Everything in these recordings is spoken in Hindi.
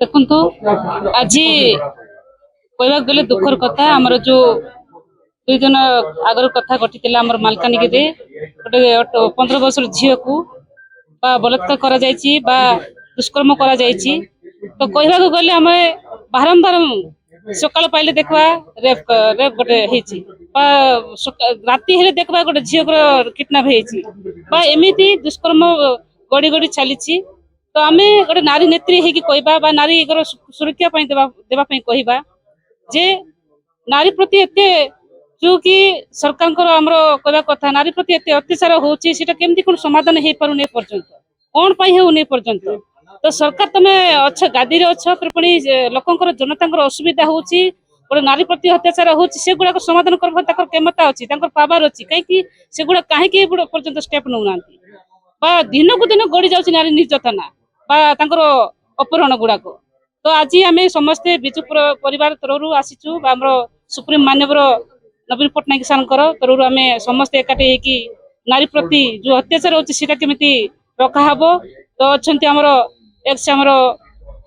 देखु आज कहवा गले दुखर कथा आमर जो 2 दिन आगर कथा घटी मालकानगिरी गोटे 15 वर्ष झील को बलात्कार करा जायछि बा दुष्कर्म करा जायछि। तो कहवा गले आम बारंबार सकाल पाइले देखा रेप रेप गोटे राति हेले देखा गोटे झील किडनैप होती एमती दुष्कर्म गड़ी गड़ी चली। तो आम गोटे नारी नेत्री होगी कहवा नारी सुरक्षा देवाई कहवा जे नारी प्रति एते जो कि सरकार आमर कहवा कथा नारी प्रति एते अत्याचार होची सेटा केमती कोन समाधान हे पारुने पर्यंत कोन पाई हेउने पर्यंत। तो सरकार तमे अच्छा गादी रे अच्छा पुणी लोकंकर जनतांकर असुविधा होची गोटे नारी प्रति अत्याचार होची से गुडा समाधान करबा तकर क्षमता अछि तंकर पावर अछि काहे कि से गुडा काहे कि पर्यंत स्टेप नउ नांती बा दिन को दिन गड़ी जाउची नारी निर्यातना बा तंकर अपहरण गुडाक। तो आज आम समस्ते विजु परिवार तरह आसीचु आम सुप्रीम माननीय नवीन पट्टनायक सार तरह आम समस्ते एकाठी होगी नारी प्रति जो अत्याचार होता केमी रखा हम। तो अच्छा आमर एक्स आमर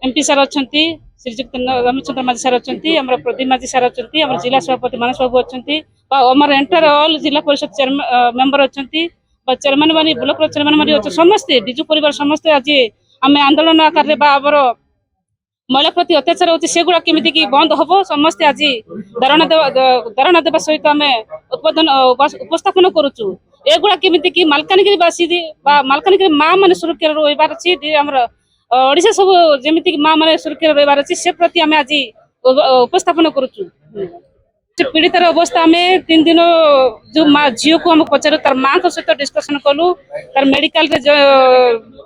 एमपी सार अच्छा श्रीजुक्त रमेशचंद्र माझी सार अच्छा प्रदीप माझी सार अच्छा जिला सभापति मानस बाबू अच्छा आमर एंटायर ऑल जिला परिषद मेंबर अच्छा चेयरमैन मान ब्लॉक चेयरमैन मान अच्छा समस्ते विजु परिवार समस्ते आज आम आंदोलन आकार आमर महिला प्रति अत्याचार होती से गुड़ा केमी कि बंद हम समस्ते आज धारणा देवा सहित आम उपस्थापन करुचु एगुड़ा केमी कि मालकानगिरीवासी मालकानगिरी माँ मैंने सुरक्षा रही अच्छी ओडिशा सब जमीक माँ मैंने सुरक्षा रही अच्छी से प्रति आम आज उपस्थापन करुचु। पीड़ितार अवस्था आम 3 दिन जो माँ झील को आम पचारू तार माँ सहित डिस्कसन कलु तार मेडिकल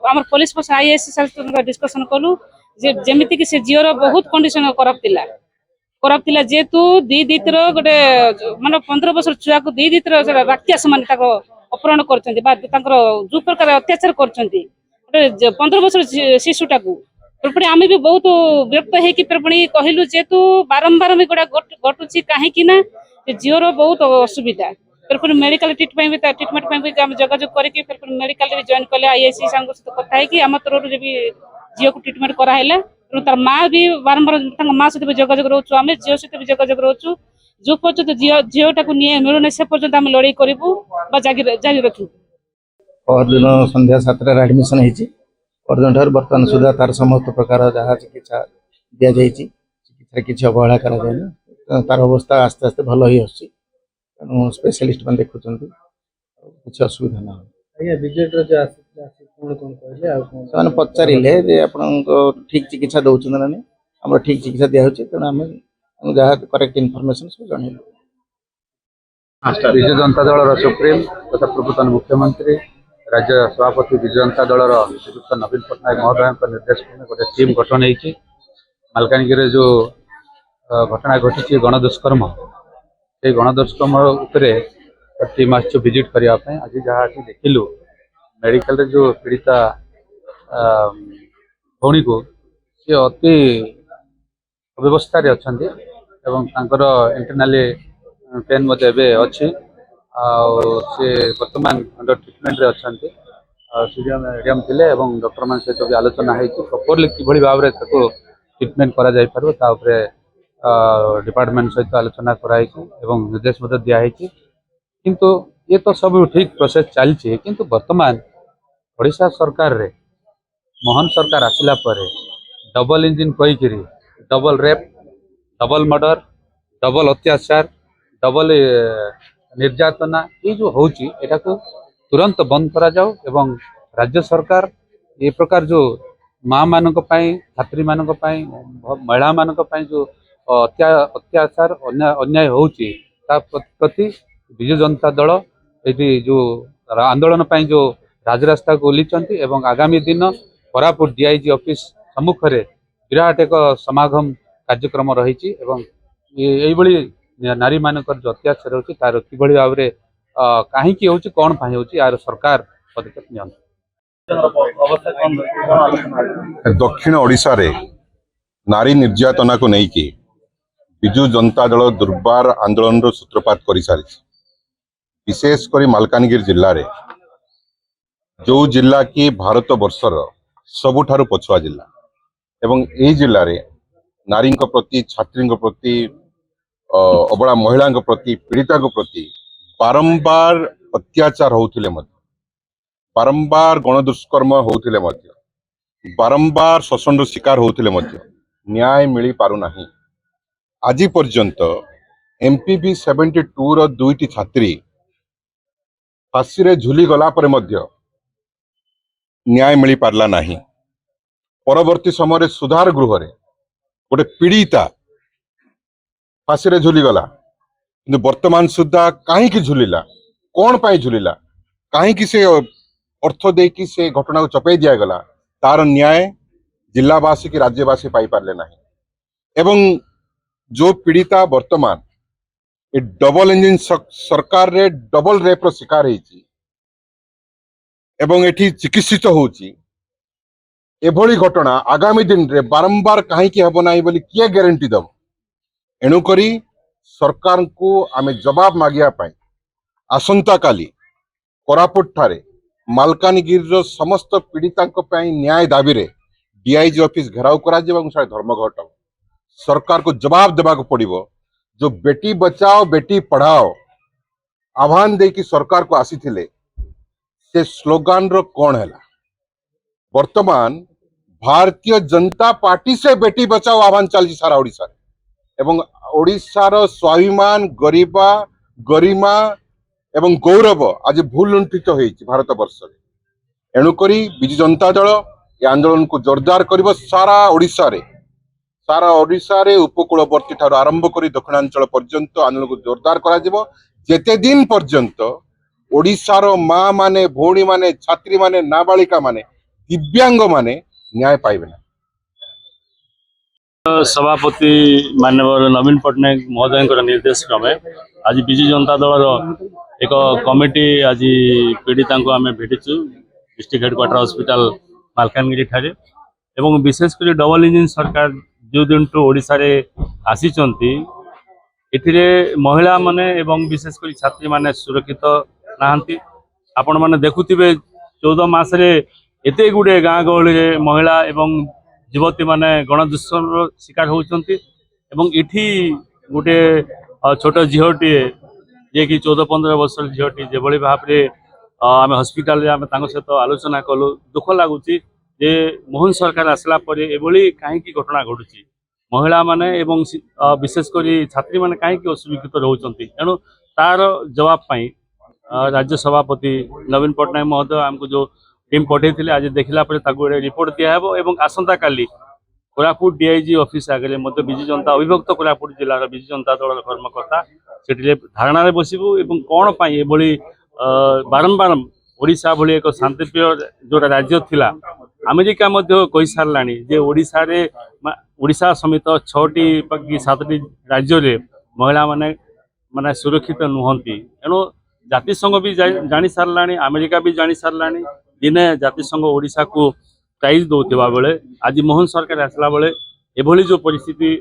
आम पुलिस फोर्स आईएएस डिस्कसन कलु जेमिति कि से झीवर बहुत कंडीशन खराब थिला जेतु दीतर गोटे माने 15 वर्ष छुआ को दीतर राक्षस मान अपहरण कर जो प्रकार अत्याचार कर 15 वर्ष शिशुटा को आम भी बहुत विरक्त होगी कहलु जेतु बारंबार गोटा घटुची कहीं झीवर बहुत असुविधा मेडिकल ट्रिटमेंट जोगाजोग करके मेडिकल जॉइन कले आईएससी सहित कथा आम तरफ झील को ट्रिटमेंट कराला तार माँ भी बारंबार माँ सहित भी जोगाजोग रोचु आम झील सहित भी जोगाजोग रोचु जो पर्यटन झीलटा को मिलूना से पर्यटन आम लड़ाई करूँ जारी रखू। दिन संध्या 7 एडमिशन होती बर्तमान सुधा तार समस्त प्रकार जहाँ चिकित्सा दि जाए चिकित्सा किसी अवहेला कराए तार अवस्था आस्ते आस्ते भल ही आसुँच तेणु स्पेशलिस्ट मैंने देखुं किसी असुविधा ना से पचारे आप ठीक चिकित्सा दौरान ना नहीं आम ठीक चिकित्सा दिखाई तेणु आम जहाँ करेक्ट इनफर्मेशन सब जनइलु। विजु जनता दल सुप्रीम तथा पूर्वतन मुख्यमंत्री राज्य सभापति विजु जनता दल श्रीजुक्त नवीन पट्टनायक महोदय निर्देश गोटे टीम गठन होती मालकानगिरी जो घटना घटी गणदुष्कर्म से गणदुष्कर्म टीम आसु विजिट करने आज जहाँ देखिलु मेडिकल जो पीड़िता भौणी को सी अति अव्यवस्था अच्छा इंटरनाली पेन अच्छी से बर्तमान अंडर ट्रिटमेंट अच्छा सीडियम थे डॉक्टर मान सहित भी आलोचना होती प्रॉपर्ली कि भाव में ट्रिटमेंट कर डिपार्टमेंट सहित आलोचना कराई निर्देश दिखाई किंतु ये तो सब ठीक प्रोसेस चलती किंतु वर्तमान ओडिशा सरकार रे मोहन सरकार आसिला पर डबल इंजिन कहीकि double rape double murder double अत्याचार डबल निर्यातना ये जो होची एटा को तुरंत बंद करा जाओ एवं राज्य सरकार ये प्रकार जो माँ मानक छात्री मानक महिला मानक जो अत्याचार अन्याय होची ता प्रति विजु जनता दल ये जो आंदोलन जो राजरास्ता को ओल्ली एवं आगामी दिन कोरापुट डीआईजी ऑफिस सम्मुख में विराट एक समागम कार्यक्रम रही नारी मानक जो अत्याचार होती तार कि भाव में कहीं हो कौन यार सरकार पदक्षेप दक्षिण ओडिशा रे नारी निर्यातना को लेकिन विजु जनता दल दुर्बार आंदोलन सूत्रपात कर सारी विशेषकर मालकानगिरी जिले में जो जिला की भारत वर्षर सबुठारु पछुआ जिला एवं एई जिल्ला रे नारी प्रति छात्री प्रति अबला महिला प्रति पीड़िता प्रति बारंबार अत्याचार होउथिले मध्य बारंबार गणदुष्कर्म होउथिले मध्य बारंबार शोषण शिकार होउथिले मध्य न्याय मिली पारु नाही। आज पर्यंत एमपीबी 72 रो दुईटी छात्री फांसी रे झुली गला पर मध्य न्याय मिली पारला नाही। परवर्ती समय सुधार गृह रे गोटे पीड़िता फांसी रे झुली गला किंतु वर्तमान सुधा कहीं झुलिला कौन पाई झुलिला कहीं से अर्थ देकी से घटना को चपे दिगला तार न्याय जिलावासी की राज्यवासी पाई पारले नाही। एवं जो पीड़िता वर्तमान ये डबल इंजिन सरकार रे डबल रेप रो शिकार होईची एवं एठी चिकित्सित होउची एभली घटना आगामी दिन रे बारंबार कहीं हेब नाही बोली किए गारंटी दब। एणु करी सरकार को आमे जवाब मागिया पाई आसंता काली कोरापुट ठारे मालकानगिरी समस्त पीड़िता न्याय दाबी रे डीआईजी ऑफिस घेराव करा धर्मघट सरकार को जवाब देवा पड़ो। जो बेटी बचाओ बेटी पढ़ाओ आह्वान दे कि सरकार को आसी थिले से स्लोगान रो कौन है वर्तमान भारतीय जनता पार्टी से बेटी बचाओ आह्वान चलती सारा ओडिशा एवं ओडिशार स्वाभिमान गरिमा गरिमा एवं गौरव आज भूल लुंठित होइछि भारत वर्ष रे। एणु करी बिजु जनता दल ये आंदोलन को जोरदार करिवो सारा ओडिशा रे उपकूलवर्ती ठार आरंभ करी दक्षिणांचल पर्यंत आंदोलन को जोरदार करा जिवो जेते दिन पर्यंत ओडिशार माँ माने भौणी माने छात्री माने नाबालिका माने दिव्यांग माने न्याय पाइबे ना। सभापति माननीय नवीन पट्टनायक महोदय निर्देश क्रमे आज विजु जनता दल एक कमिटी आज पीड़िता को आम भेटिचु डिस्ट्रिक्ट हेडक्वार्टर हॉस्पिटल मालकानगिरी ठारे एवं विशेषकर डबल इंजिन सरकार जो दिन टू ओडिशा रे आसीचंती एथिरे महिला माने एवं विशेषकर छात्री माने सुरक्षित नाहंती। आपण माने देखुथिबे 14 मास रे एते गुडे गाँ गहली रे महिला एवं युवती माने गणदुष्कर्म शिकार होउचंती एवं इठी गोटे छोट झीलटी जे कि 14-15 वर्ष झीलटी जेभली भाव रे आम हॉस्पिटल रे आम तांको सहित आलोचना कलु दुख लगुच जे मोहन सरकार आसला परे एभली कहीं घटना घटुची महिला माने एवं विशेषकर छात्री माने कहीं असुरक्षित रोचंती। तेणु तार जवाब पाई राज्य सभापति नवीन पट्टनायक महोदय आमको जो टीम पठे आज देखला परे रिपोर्ट दिहब एवं आसंता काली कोरापुट डीआईजी ऑफिस आगे मध्य विजु जनता अविभक्त कोरापुट जिलार विजु जनता दल कर्मकर्ता से धारणा बसबू एवं कौन पाई एभली बारंबार ओडिशा भली एक शांतिप्रिय जोटा राज्य थिला अमेरिका मध्य कही सारा जे ओडिशा समेत 6टी कि 7टी राज्य रे महिला माने माने सुरक्षित नुहंती। एणु जातिसंघ भी जानी सारा अमेरिका भी जानी सारा दिने जातिसंघ ओडिशा को प्राइज दौथिबा बेले आज मोहन सरकार आसला बेले एभली जो परिस्थिति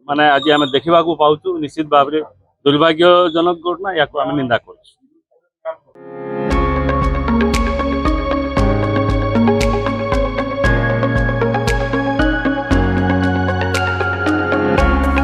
माने आज आम देखा पाऊँ निश्चित भाव में दुर्भाग्यजनक घटना या आम निंदा कर।